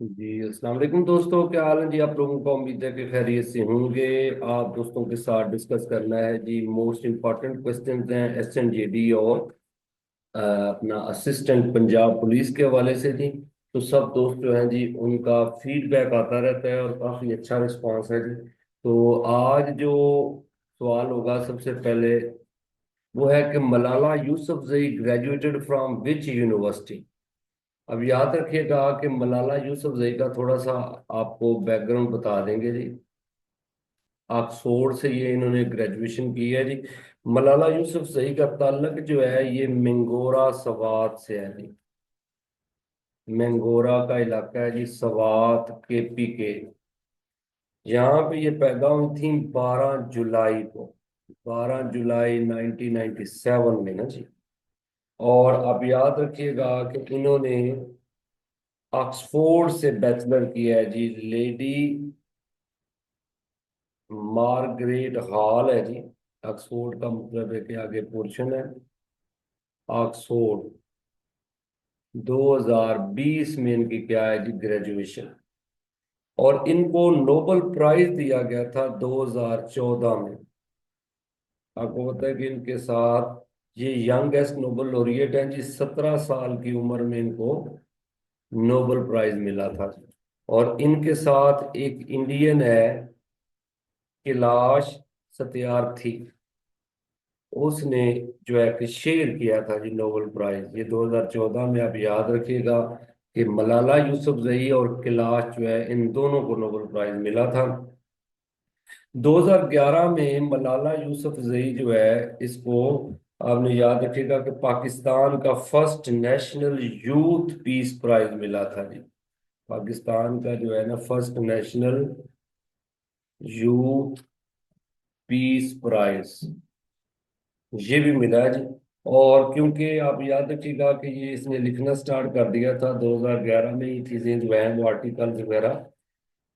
जी अस्सलाम वालेकुम दोस्तों, क्या हाल है जी आप लोगों का। उम्मीद है कि खैरियत से होंगे। आप दोस्तों के साथ डिस्कस करना है जी मोस्ट इम्पॉर्टेंट क्वेश्चंस हैं एसएनजेडी और अपना असिस्टेंट पंजाब पुलिस के हवाले से जी। तो सब दोस्त जो हैं जी उनका फीडबैक आता रहता है और काफ़ी अच्छा रिस्पांस है जी। तो आज जो सवाल होगा सबसे पहले वो है कि Malala Yousafzai graduated from which university. अब याद रखिएगा कि मलाला यूसुफजई का थोड़ा सा आपको बैकग्राउंड बता देंगे जी। ऑक्सफोर्ड से ये इन्होंने ग्रेजुएशन की है जी। मलाला यूसुफजई का ताल्लुक जो है ये मिंगोरा सवात से है जी। मिंगोरा का इलाका है जी, सवात केपी के। यहाँ पे ये पैदा हुई थी 12 जुलाई को, 12 जुलाई 1997 में ना जी। और अब याद रखिएगा कि इन्होंने ऑक्सफोर्ड से बैचलर किया है जी। लेडी मार्गरेट हॉल है जी। ऑक्सफोर्ड का मतलब है कि आगे पोर्शन है ऑक्सफोर्ड। 2020 में इनकी क्या है जी ग्रेजुएशन। और इनको नोबेल प्राइज दिया गया था 2014 में। आपको पता है कि इनके साथ ये यंगेस्ट नोबेल लॉरिएट हैं जी। 17 साल की उम्र में इनको नोबेल प्राइज मिला था। और इनके साथ एक इंडियन है, कैलाश सत्यार्थी। उसने जो है कि शेयर किया था जी नोबेल प्राइज ये 2014 में। आप याद रखिएगा कि मलाला यूसुफजई और कैलाश जो है इन दोनों को नोबेल प्राइज मिला था। 2011 में मलाला यूसुफजई जो है इसको आपने याद रखिएगा कि पाकिस्तान का first national youth peace prize मिला था जी। पाकिस्तान का जो है ना first national youth peace prize ये भी मिला है जी। और क्योंकि आप याद रखिएगा कि ये इसने लिखना स्टार्ट कर दिया था 2011 में, ये चीजें जो है वो आर्टिकल्स वगैरह।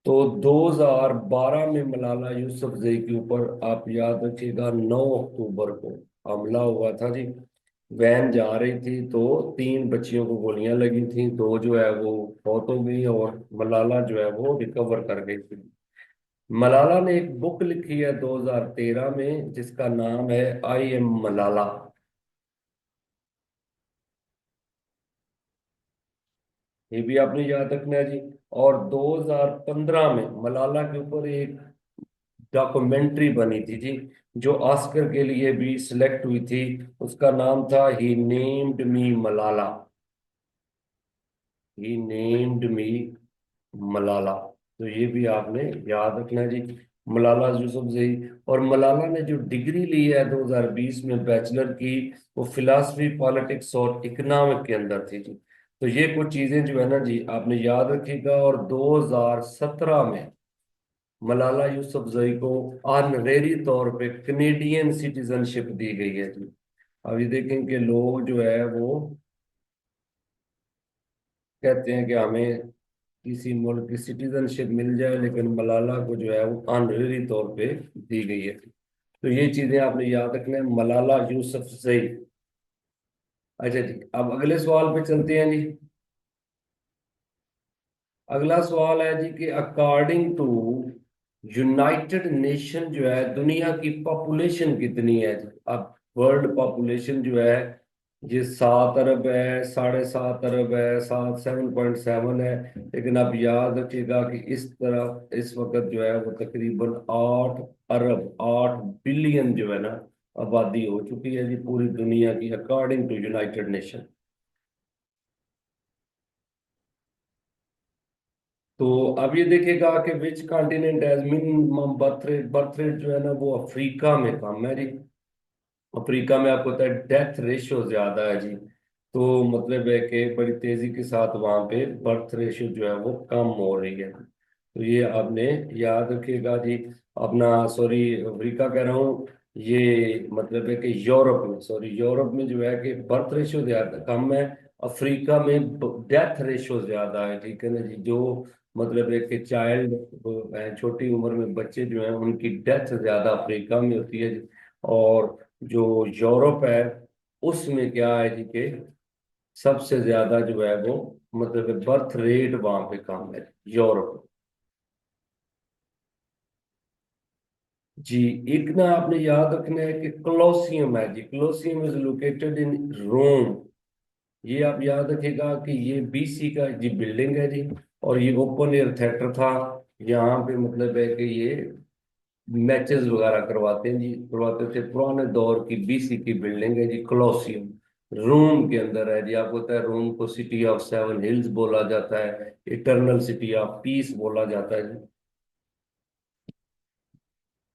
तो 2012 में मलाला यूसुफजई के ऊपर आप याद रखिएगा 9 अक्टूबर को हमला हुआ था जी। वैन जा रही थी तो 3 बच्चियों को गोलियां लगी थी, दो जो है वो फौत हो गई और मलाला जो है वो रिकवर कर गई थी। मलाला ने एक बुक लिखी है 2013 में जिसका नाम है आई एम मलाला। ये भी आपने याद रखना है जी। और 2015 में मलाला के ऊपर एक डॉक्यूमेंट्री बनी थी जी, जो ऑस्कर के लिए भी सिलेक्ट हुई थी। उसका नाम था ही नेम्ड मी मलाला। ही नेम्ड मी मलाला। तो ये भी आपने याद रखना है जी। मलाला यूसुफजई। और मलाला ने जो डिग्री ली है 2020 में बैचलर की, वो फिलासफी पॉलिटिक्स और इकोनॉमिक के अंदर थी जी। तो ये कुछ चीजें जो है ना जी आपने याद रखिएगा। और 2017 में मलाला यूसुफजई को ऑनरेरी तौर पे कनेडियन सिटीजनशिप दी गई है जी। अब ये देखें कि लोग जो है वो कहते हैं कि हमें किसी मुल्क की सिटीजनशिप मिल जाए, लेकिन मलाला को जो है वो ऑनरेरी तौर पे दी गई है। तो ये चीजें आपने याद रखना है, मलाला यूसुफजई। अच्छा जी, अब अगले सवाल पे चलते हैं जी। अगला सवाल है जी कि अकॉर्डिंग टू यूनाइटेड नेशन जो है दुनिया की पॉपुलेशन कितनी है जी। अब वर्ल्ड पॉपुलेशन जो है ये 7 अरब है, 7.5 अरब है, 7.7 है। लेकिन आप याद रखिएगा कि इस तरह इस वक्त जो है वो तकरीबन 8 अरब 8 बिलियन जो है ना आबादी हो चुकी है जी पूरी दुनिया की, अकॉर्डिंग टू यूनाइटेड नेशन। तो अब ये देखेगा कि which continent has minimum birth rate जो है ना वो अफ्रीका में कम है जी। अफ्रीका में आपको पता है डेथ रेशियो ज्यादा है जी। तो मतलब है कि बड़ी तेजी के साथ वहां पे बर्थ रेशियो जो है वो कम हो रही है। तो ये आपने याद रखिएगा जी। अपना सॉरी अफ्रीका कह रहा हूँ, ये मतलब है कि यूरोप में, सॉरी यूरोप में जो है कि बर्थ रेशियो ज्यादा कम है। अफ्रीका में डेथ रेशियो ज्यादा है, ठीक है ना जी। जो मतलब है कि चाइल्ड छोटी उम्र में बच्चे जो हैं उनकी डेथ ज्यादा अफ्रीका में होती है। और जो यूरोप है उसमें क्या है जी कि सबसे ज्यादा जो है वो मतलब बर्थ रेट वहां पे कम है यूरोप। जी, एक ना आपने याद रखना है कि क्लोसियम है जी, क्लोसियम इज लोकेटेड इन रोम। ये आप याद रखिएगा कि ये बीसी का जी बिल्डिंग है जी, और ये ओपन एयर थिएटर था। यहाँ पे मतलब है कि ये मैचेस वगैरह करवाते हैं जी, करवाते थे। पुराने दौर की बीसी की बिल्डिंग है जी, क्लोसियम। रोम के अंदर है जी। आपको पता है रोम को सिटी ऑफ सेवन हिल्स बोला जाता है, इटरनल सिटी ऑफ पीस बोला जाता है जी।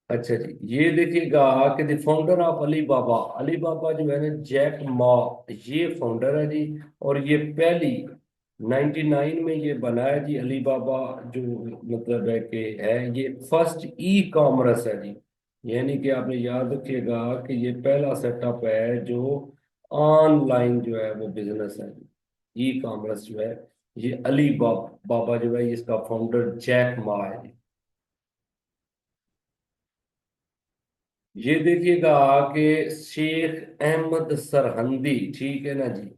अच्छा जी, ये देखिएगा कि द फाउंडर ऑफ अली बाबा, अली बाबा जो है ना जैक मा, ये फाउंडर है जी। और ये पहली 99 में ये बना है जी अली बाबा, जो मतलब है कि है ये फर्स्ट ई कॉमर्स है जी। यानी कि आपने याद रखिएगा कि ये पहला सेटअप है जो ऑनलाइन जो है वो बिजनेस है जी। ई कॉमर्स जो है ये अली बाबा जो है इसका फाउंडर जैक मा है जी। ये देखिएगा कि शेख अहमद सरहंदी, ठीक है ना जी।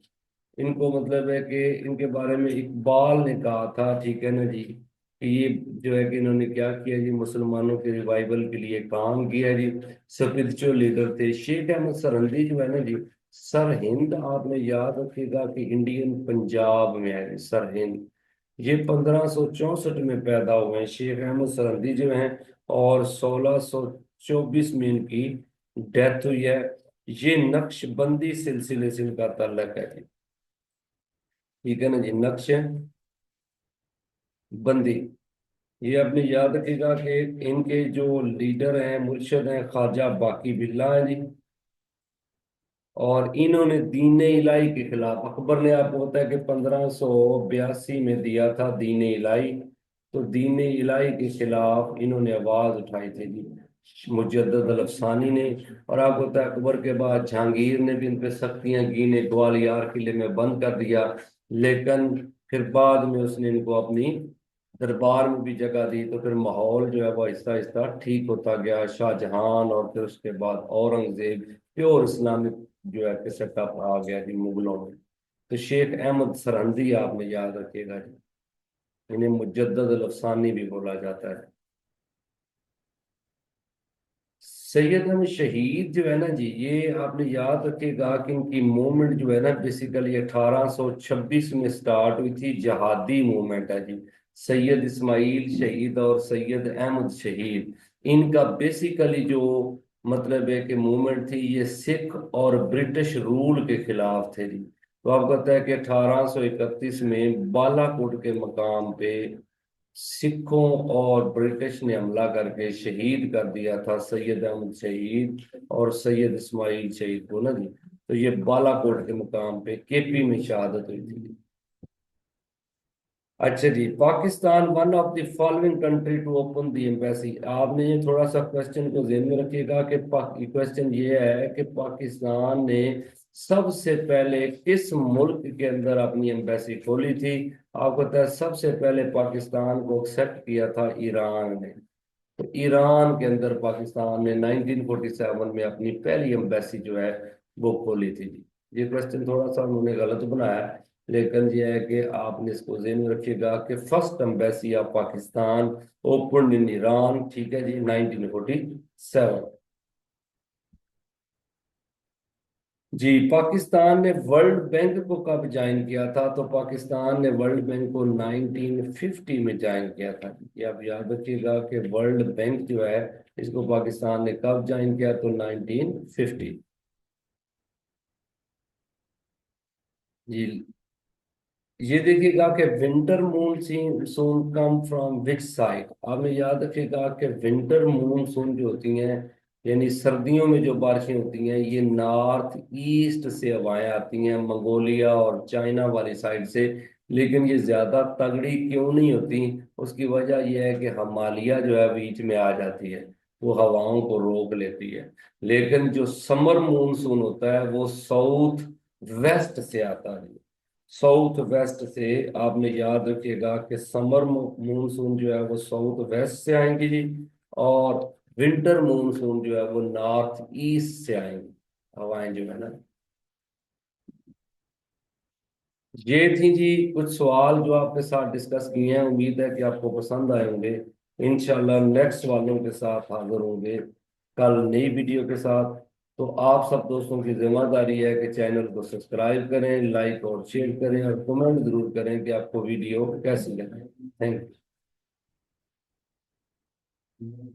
इनको मतलब है कि इनके बारे में इकबाल ने कहा था, ठीक है ना जी, कि ये जो है कि इन्होंने क्या किया जी, मुसलमानों के रिवाइवल के लिए काम किया जी। स्पिरिचुअल लीडर थे शेख अहमद सरहंदी जो है ना जी। सरहिंद आपने याद रखिएगा कि इंडियन पंजाब में है सरहिंद। ये 1564 में पैदा हुए हैं शेख अहमद सरहंदी जो हैं, और 1624 में इनकी डेथ हुई है। ये नक्शबंदी सिलसिले से इनका ताल्लुक है जी। ठीक है ना जी, नक्शबंदी। ये अपने याद रखिएगा कि इनके जो लीडर हैं मुर्शद हैं ख्वाजा बाकी बिल्ला हैं जी। और इन्होंने दीन इलाही के खिलाफ, अकबर ने आपको पता है कि 1582 में दिया था दीन इलाही। तो दीन इलाही के खिलाफ इन्होंने आवाज उठाई थी जी मुजद्दद अल अफसानी ने। और आपको पता है अकबर के बाद जहांगीर ने भी इन पे सख्तियां की ने ग्वालियर किले में बंद कर दिया। लेकिन फिर बाद में उसने इनको अपनी दरबार में भी जगह दी, तो फिर माहौल जो है वो आहिस्ता आहिस्ता ठीक होता गया। शाहजहां और फिर उसके बाद औरंगजेब, प्योर इस्लामिक जो है कि सेटअप आ गया जी मुगलों में। तो शेख अहमद सरहंदी आपने याद रखिएगा जी, इन्हें मुजद्दद अल अफसानी भी बोला जाता है। सैयद अहमद शहीद जो है ना जी, ये आपने याद रखिएगा कि इनकी मूवमेंट जो है ना बेसिकली 1826 में स्टार्ट हुई थी, जहादी मूवमेंट है जी। सैयद इस्माइल शहीद और सैयद अहमद शहीद, इनका बेसिकली जो मतलब है कि मूवमेंट थी ये सिख और ब्रिटिश रूल के खिलाफ थे जी। तो आपको पता है कि 1831 में बालाकोट के मकाम पे सिखों और ब्रिटिश ने हमला करके शहीद कर दिया था सैयद अहमद शहीद और सैयद इस्माइल शहीद को ना जी। तो ये बालाकोट के मुकाम पे केपी में शहादत हुई थी। अच्छा जी, Pakistan one of the following country to open the embassy. आपने ये थोड़ा सा क्वेश्चन को ध्यान में रखिएगा कि क्वेश्चन ये है कि पाकिस्तान ने सबसे पहले किस मुल्क के अंदर अपनी एम्बेसी खोली थी। आपको पता है सबसे पहले पाकिस्तान को एक्सेप्ट किया था ईरान ने। तो ईरान के अंदर पाकिस्तान ने 1947 में अपनी पहली एम्बेसी जो है वो खोली थी जी। ये क्वेश्चन थोड़ा सा उन्होंने गलत बनाया है, लेकिन ये है कि आपने इसको ज़हन में रखिएगा कि first embassy of Pakistan open in Iran, ठीक है जी, 1947। जी, पाकिस्तान ने वर्ल्ड बैंक को कब ज्वाइन किया था। तो पाकिस्तान ने वर्ल्ड बैंक को 1950 में ज्वाइन किया था। ये आप याद रखिएगा कि वर्ल्ड बैंक जो है इसको पाकिस्तान ने कब ज्वाइन किया, तो 1950। जी, ये देखिएगा कि winter monsoon come from which side. आपने याद रखिएगा कि विंटर मूनसून जो होती हैं, यानी सर्दियों में जो बारिशें होती हैं, ये नॉर्थ ईस्ट से हवाएं आती हैं, मंगोलिया और चाइना वाली साइड से। लेकिन ये ज्यादा तगड़ी क्यों नहीं होती, उसकी वजह यह है कि हिमालय जो है बीच में आ जाती है, वो हवाओं को रोक लेती है। लेकिन जो समर मूनसून होता है वो साउथ वेस्ट से आता है। साउथ वेस्ट से आपने याद रखिएगा कि समर मूनसून जो है वो साउथ वेस्ट से आएंगी जी, और विंटर मूनसून जो है वो नॉर्थ ईस्ट से आएंगी हवाएं जो है ना। ये थी जी कुछ सवाल जो आपके साथ डिस्कस किए हैं। उम्मीद है कि आपको पसंद आए होंगे। इंशाल्लाह नेक्स्ट वालों के साथ हाजिर होंगे कल नई वीडियो के साथ। तो आप सब दोस्तों की जिम्मेदारी है कि चैनल को सब्सक्राइब करें, लाइक और शेयर करें और कमेंट जरूर करें कि आपको वीडियो कैसी लगी। Thank you.